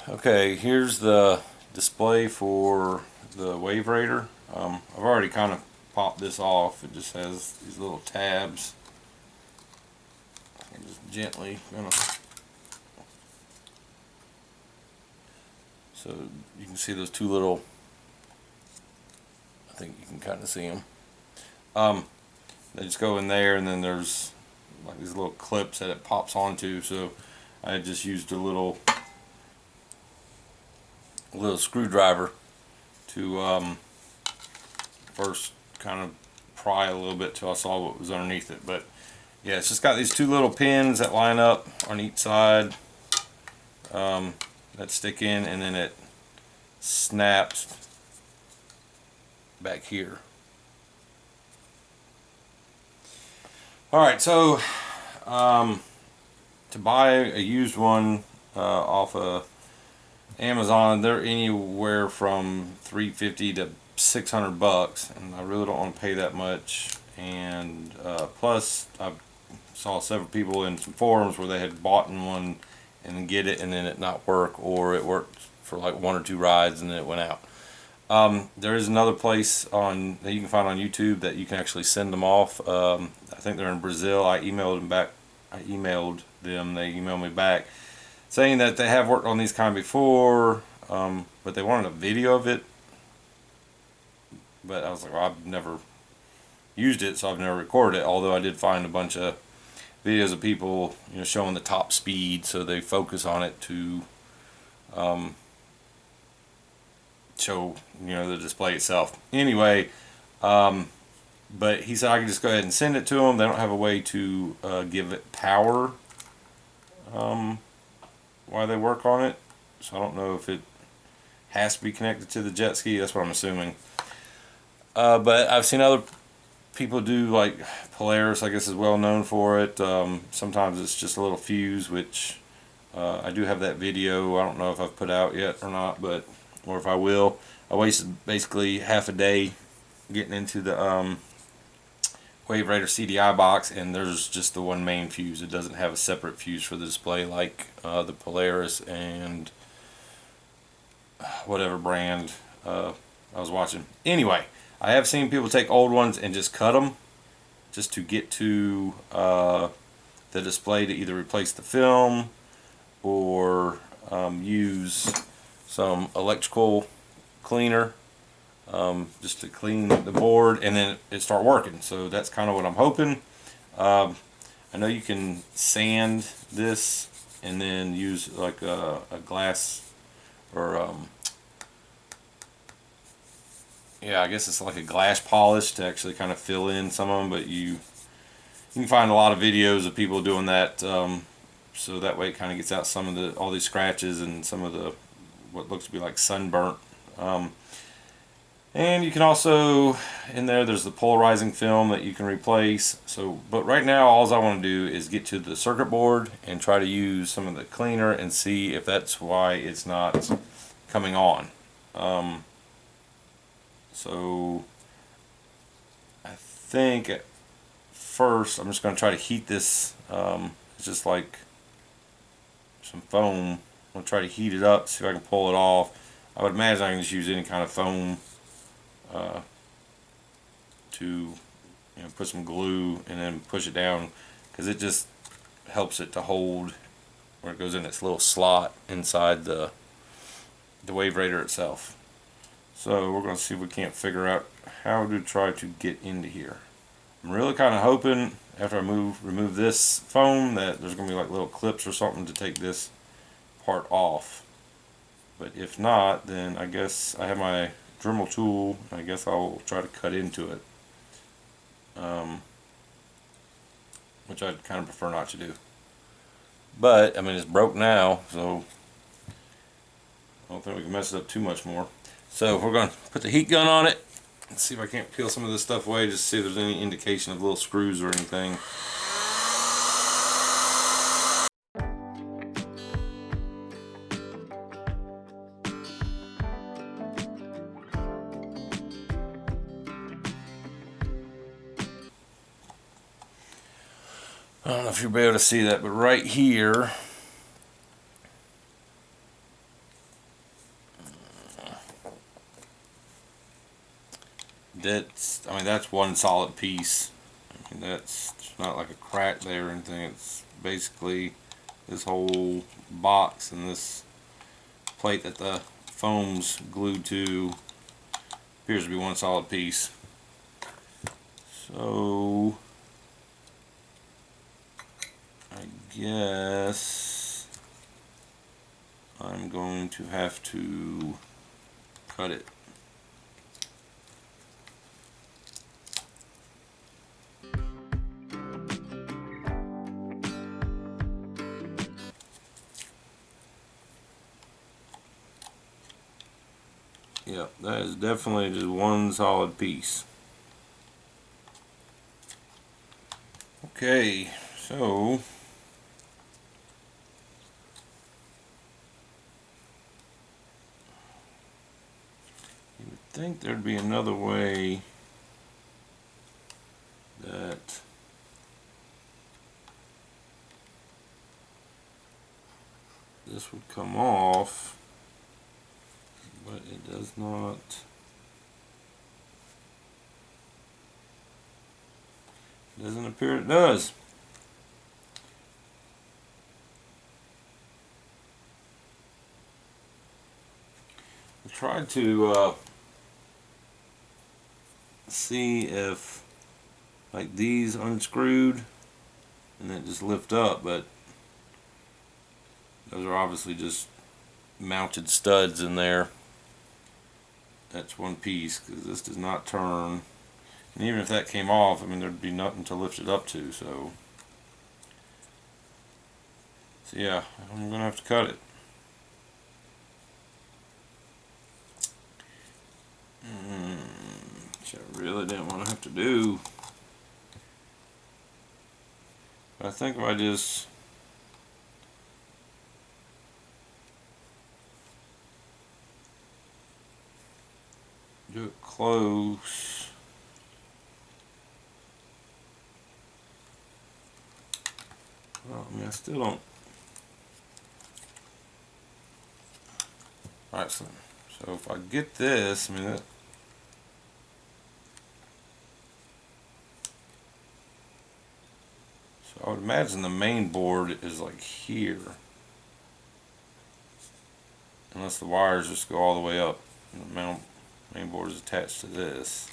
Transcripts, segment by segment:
Okay, here's the display for the Wave Raider. I've already kind of popped this off. It just has these little tabs. I'm just gently gonna, so you can see those two little, I think you can kind of see them. They just go in there, and then there's like these little clips that it pops onto. So I just used a little screwdriver to first kind of pry a little bit till I saw what was underneath it. But yeah, it's just got these two little pins that line up on each side that stick in, and then it snaps back here. Alright, so to buy a used one off of Amazon, they're anywhere from $350 to $600, and I really don't want to pay that much. And plus, I saw several people in some forums where they had bought one and then get it and then it not work, or it worked for like one or two rides and then it went out. There is another place that you can find on YouTube that you can actually send them off. I think they're in Brazil. I emailed them back. I emailed them. They emailed me back saying that they have worked on these kind before, but they wanted a video of it. But I was like, well, I've never used it, so I've never recorded it. Although I did find a bunch of videos of people, showing the top speed, so they focus on it to show, the display itself. Anyway, but he said I could just go ahead and send it to them. They don't have a way to give it power while they work on it, so I don't know if it has to be connected to the jet ski. That's what I'm assuming. But I've seen other people do, like Polaris, I guess, is well known for it. Sometimes it's just a little fuse, which I do have that video. I don't know if I've put out yet or not, or if I will. I wasted basically half a day getting into the Wave Raider CDI box, and there's just the one main fuse. It doesn't have a separate fuse for the display like the Polaris and whatever brand I was watching. Anyway, I have seen people take old ones and just cut them just to get to the display to either replace the film or use some electrical cleaner just to clean the board, and then it start working. So that's kind of what I'm hoping. I know you can sand this and then use like a glass, or yeah, I guess it's like a glass polish to actually kind of fill in some of them. But you can find a lot of videos of people doing that, so that way it kind of gets out some of all these scratches and some of the what looks to be like sunburnt. And you can also, in there's the polarizing film that you can replace. So, but right now, all I want to do is get to the circuit board and try to use some of the cleaner and see if that's why it's not coming on. So, I think at first I'm just going to try to heat this. It's just like some foam. I'm going to try to heat it up, see if I can pull it off. I would imagine I can just use any kind of foam to put some glue and then push it down, because it just helps it to hold where it goes in its little slot inside the Wave Raider itself. So we're going to see if we can't figure out how to try to get into here. I'm really kind of hoping after I remove this foam that there's going to be like little clips or something to take this part off. But if not, then I guess I have my Dremel tool. I guess I'll try to cut into it, which I'd kind of prefer not to do. But I mean, it's broke now, so I don't think we can mess it up too much more. So we're going to put the heat gun on it and see if I can't peel some of this stuff away, just to see if there's any indication of little screws or anything. I don't know if you'll be able to see that, but right here I mean, that's one solid piece. I mean, it's not like a crack there or anything. It's basically this whole box and this plate that the foam's glued to appears to be one solid piece. So I guess I'm going to have to cut it. Yep, that is definitely just one solid piece. Okay, so you would think there'd be another way that this would come off, but it does not. Doesn't appear it does. I tried to see if like these unscrewed and then just lift up, but those are obviously just mounted studs in there. That's one piece because this does not turn, and even if that came off, I mean, there'd be nothing to lift it up to. So yeah, I'm gonna have to cut it. Which I really didn't want to have to do. But I think if I just do it close, well, I mean, I still don't. Alright, so if I get this, I mean, that, so I would imagine the main board is like here, unless the wires just go all the way up. And the main board is attached to this.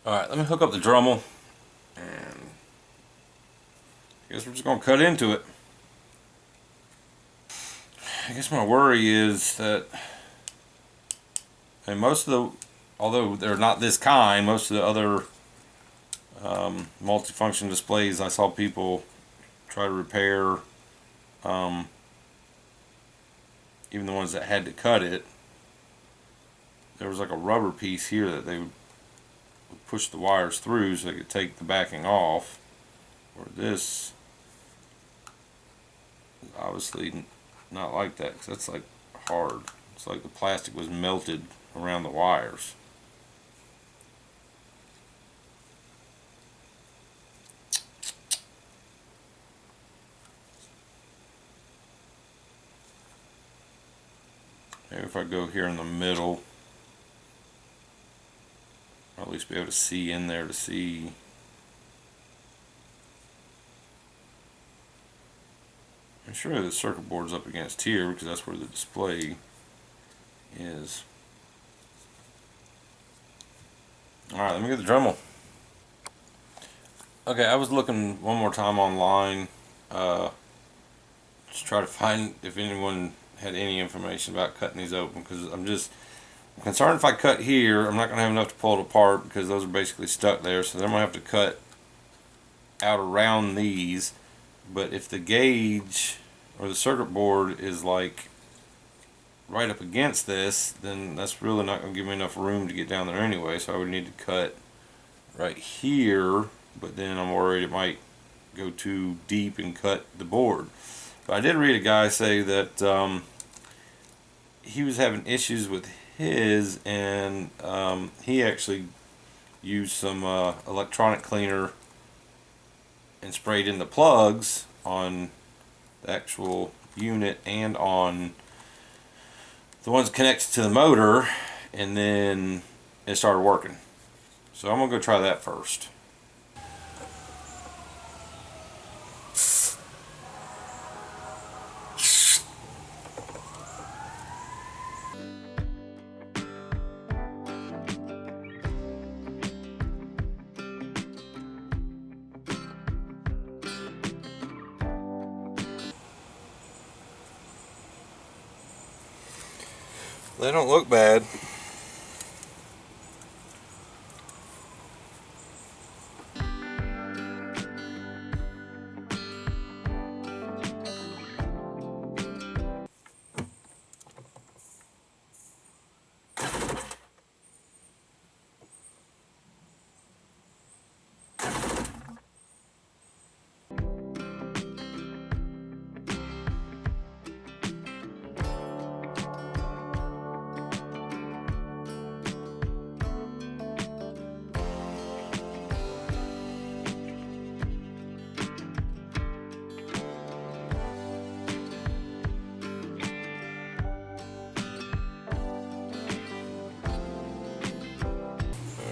Alright, let me hook up the Dremel, and I guess we're just going to cut into it. I guess my worry is that, and most of the, although they're not this kind, most of the other multifunction displays I saw people try to repair, even the ones that had to cut it, there was like a rubber piece here that they would push the wires through so they could take the backing off. Or this is obviously not like that, because that's like hard. It's like the plastic was melted around the wires. Maybe if I go here in the middle, I'll at least be able to see in there to see. I'm sure the circuit board's up against here because that's where the display is. Alright, let me get the Dremel. Okay, I was looking one more time online, just try to find if anyone had any information about cutting these open, because I'm concerned if I cut here, I'm not going to have enough to pull it apart because those are basically stuck there, so then I'm going to have to cut out around these. But if the gauge or the circuit board is like right up against this, then that's really not going to give me enough room to get down there anyway, so I would need to cut right here, but then I'm worried it might go too deep and cut the board. But I did read a guy say that he was having issues with his, and he actually used some electronic cleaner and sprayed in the plugs on the actual unit and on the ones connected to the motor, and then it started working. So I'm gonna go try that first. They don't look bad.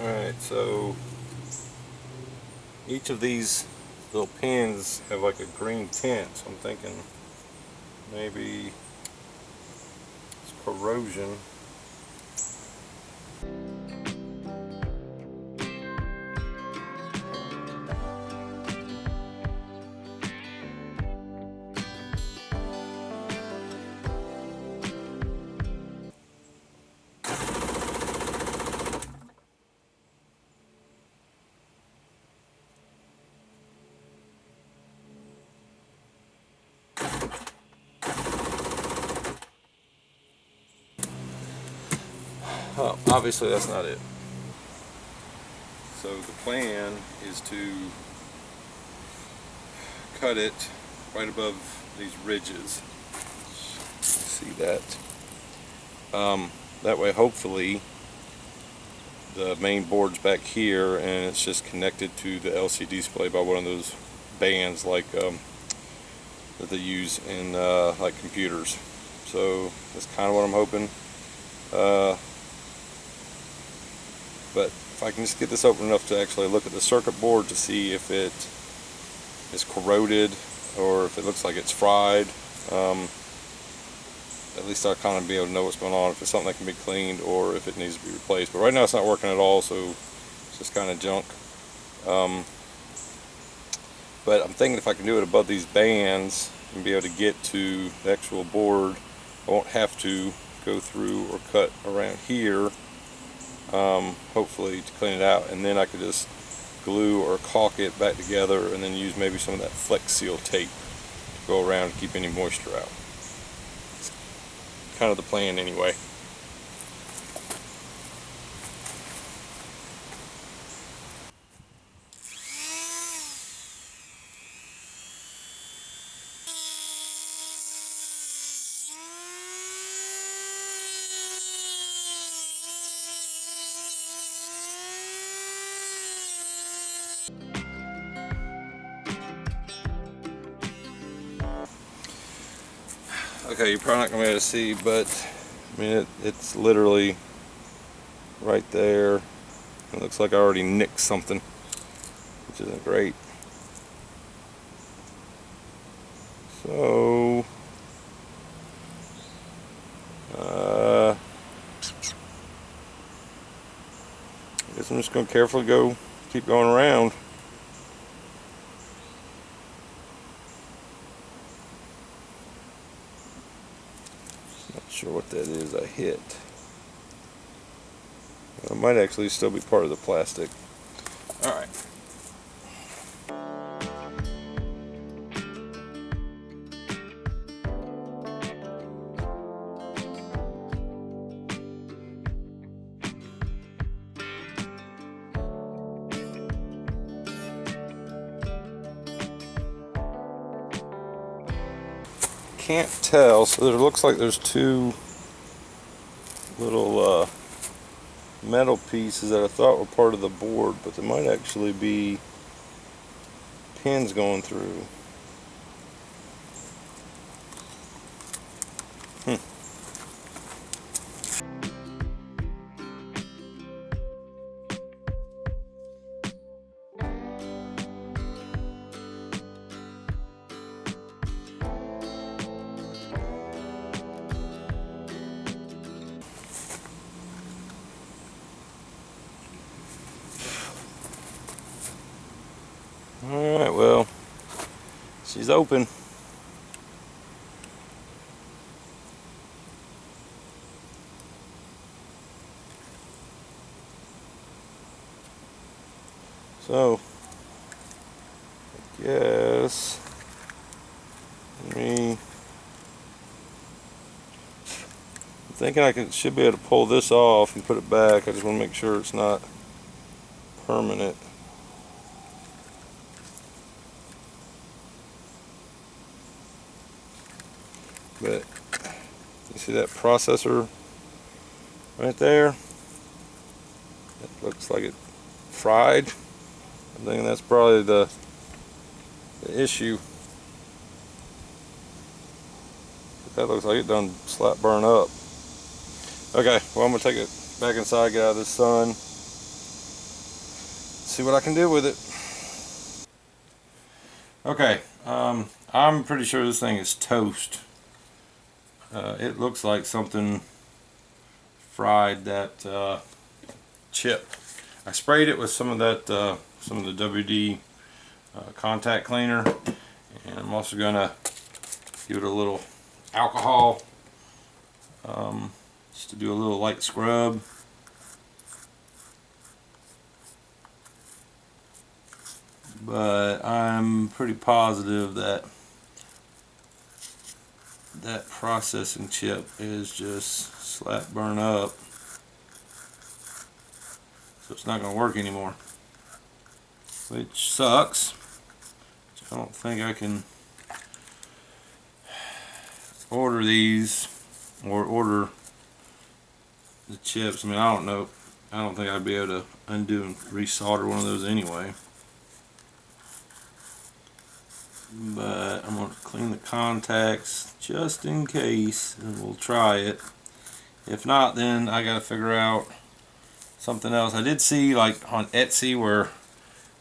Alright, so each of these little pins have like a green tint, so I'm thinking maybe it's corrosion. Oh, obviously that's not it. So the plan is to cut it right above these ridges. See that? That way hopefully the main board's back here and it's just connected to the LCD display by one of those bands like that they use in like computers. So that's kind of what I'm hoping. But if I can just get this open enough to actually look at the circuit board to see if it is corroded or if it looks like it's fried, at least I'll kind of be able to know what's going on, if it's something that can be cleaned or if it needs to be replaced. But right now it's not working at all, so it's just kind of junk. But I'm thinking if I can do it above these bands and be able to get to the actual board, I won't have to go through or cut around here, hopefully, to clean it out, and then I could just glue or caulk it back together and then use maybe some of that Flex Seal tape to go around and keep any moisture out. It's kind of the plan anyway. Okay, you're probably not going to be able to see, but I mean it's literally right there. It looks like I already nicked something, which isn't great. So I guess I'm just going to carefully keep going around. Not sure what that is I hit. It might actually still be part of the plastic. Alright. Can't tell, so there looks like there's two little metal pieces that I thought were part of the board, but they might actually be pins going through. Alright, well, she's open. So, I guess, I'm thinking should be able to pull this off and put it back. I just want to make sure it's not permanent. But you see that processor right there? It looks like it fried. I think that's probably the issue. But that looks like it done slap burn up. Okay, well, I'm gonna take it back inside, get out of the sun, see what I can do with it. Okay, I'm pretty sure this thing is toast. It looks like something fried that chip. I sprayed it with some of the WD contact cleaner, and I'm also gonna give it a little alcohol just to do a little light scrub. But I'm pretty positive that that processing chip is just slap burn up, so it's not going to work anymore, which sucks. I don't think I can order these or order the chips. I mean, I don't know. I don't think I'd be able to undo and resolder one of those anyway. But I'm going to clean the contacts just in case, and we'll try it. If not, then I got to figure out something else. I did see, like, on Etsy where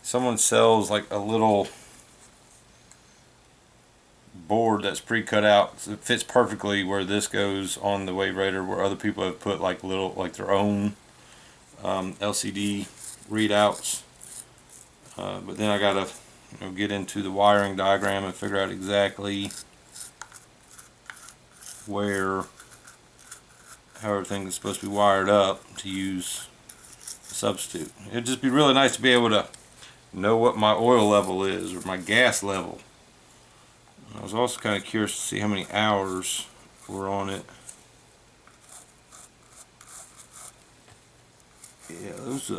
someone sells like a little board that's pre-cut out. So it fits perfectly where this goes on the Wave Raider, where other people have put like their own LCD readouts. But then I gotta get into the wiring diagram and figure out exactly how everything is supposed to be wired up to use a substitute. It'd just be really nice to be able to know what my oil level is, or my gas level. I was also kind of curious to see how many hours were on it. Yeah, those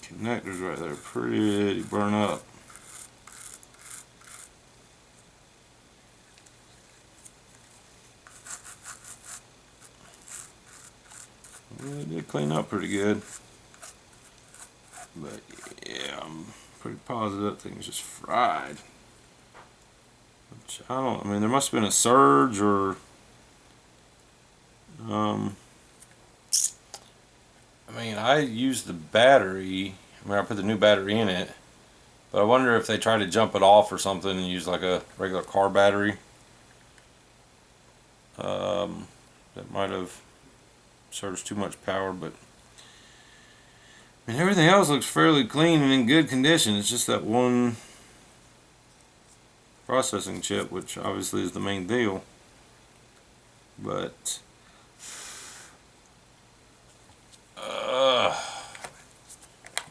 connectors right there pretty burn up. Well, it did clean up pretty good. But yeah, I'm pretty positive that thing's just fried. Which I mean, there must have been a surge, or I mean, I used the battery. I mean, I put the new battery in it, but I wonder if they try to jump it off or something and use like a regular car battery. That might have surged too much power, but I mean, everything else looks fairly clean and in good condition. It's just that one processing chip, which obviously is the main deal. But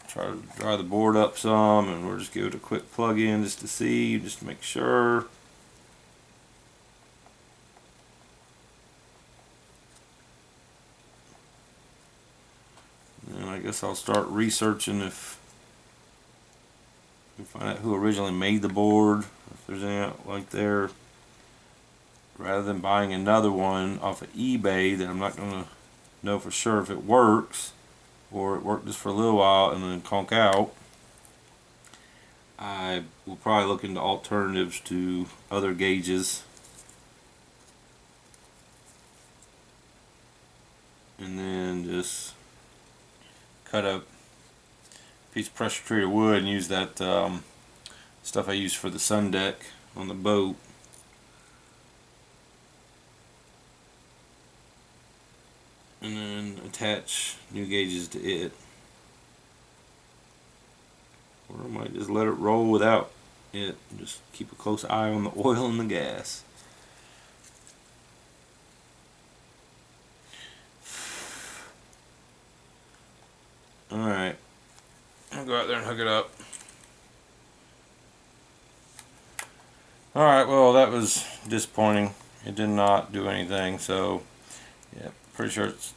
try to dry the board up some, and we'll just give it a quick plug in just to see, just to make sure. And I guess I'll start researching if we find out who originally made the board, if there's any out like there, rather than buying another one off of eBay that I'm not going to know for sure if it works, or it worked just for a little while and then conk out. I will probably look into alternatives to other gauges. And then just cut a piece of pressure treated wood and use that stuff I use for the sun deck on the boat. And then attach new gauges to it. Or I might just let it roll without it. Just keep a close eye on the oil and the gas. Alright, I'll go out there and hook it up. Alright, well that was disappointing. It did not do anything, so yeah, pretty sure it's,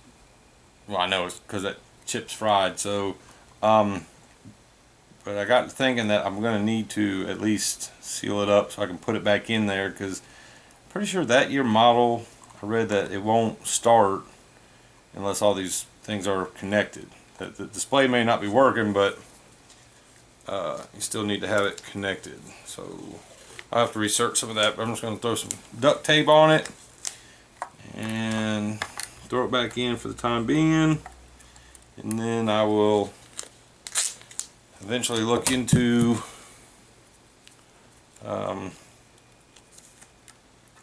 well I know it's because that chip's fried, so but I got to thinking that I'm going to need to at least seal it up so I can put it back in there, because I'm pretty sure that year model, I read that it won't start unless all these things are connected. That the display may not be working, but you still need to have it connected. So I'll have to research some of that, but I'm just going to throw some duct tape on it and throw it back in for the time being, and then I will eventually look into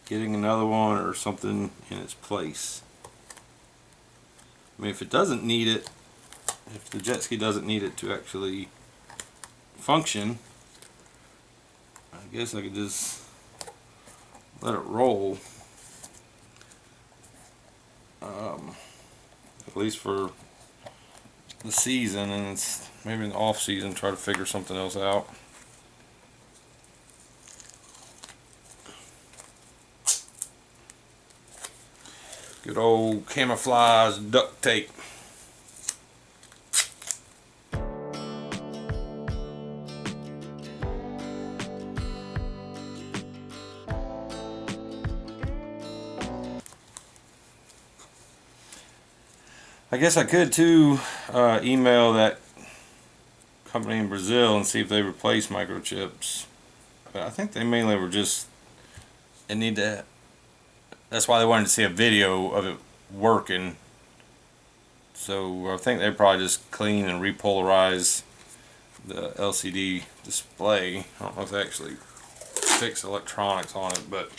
getting another one or something in its place. I mean, if it doesn't need it, if the jet ski doesn't need it to actually function, I guess I could just let it roll, at least for the season, and it's maybe in the off season try to figure something else out. Good old camouflage duct tape. I guess I could too email that company in Brazil and see if they replace microchips, but I think they mainly were just, they need to, that's why they wanted to see a video of it working. So I think they probably just clean and repolarize the LCD display. I don't know if they actually fix electronics on it, but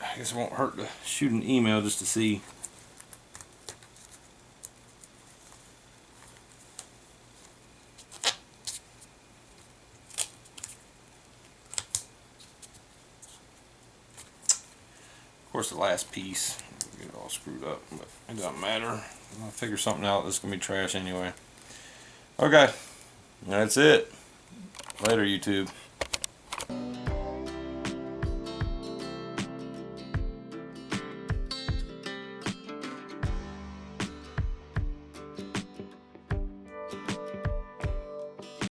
I guess it won't hurt to shoot an email just to see. Of course, the last piece get it all screwed up, but it doesn't matter. I'll figure something out. This is gonna be trash anyway. Okay, that's it. Later, YouTube.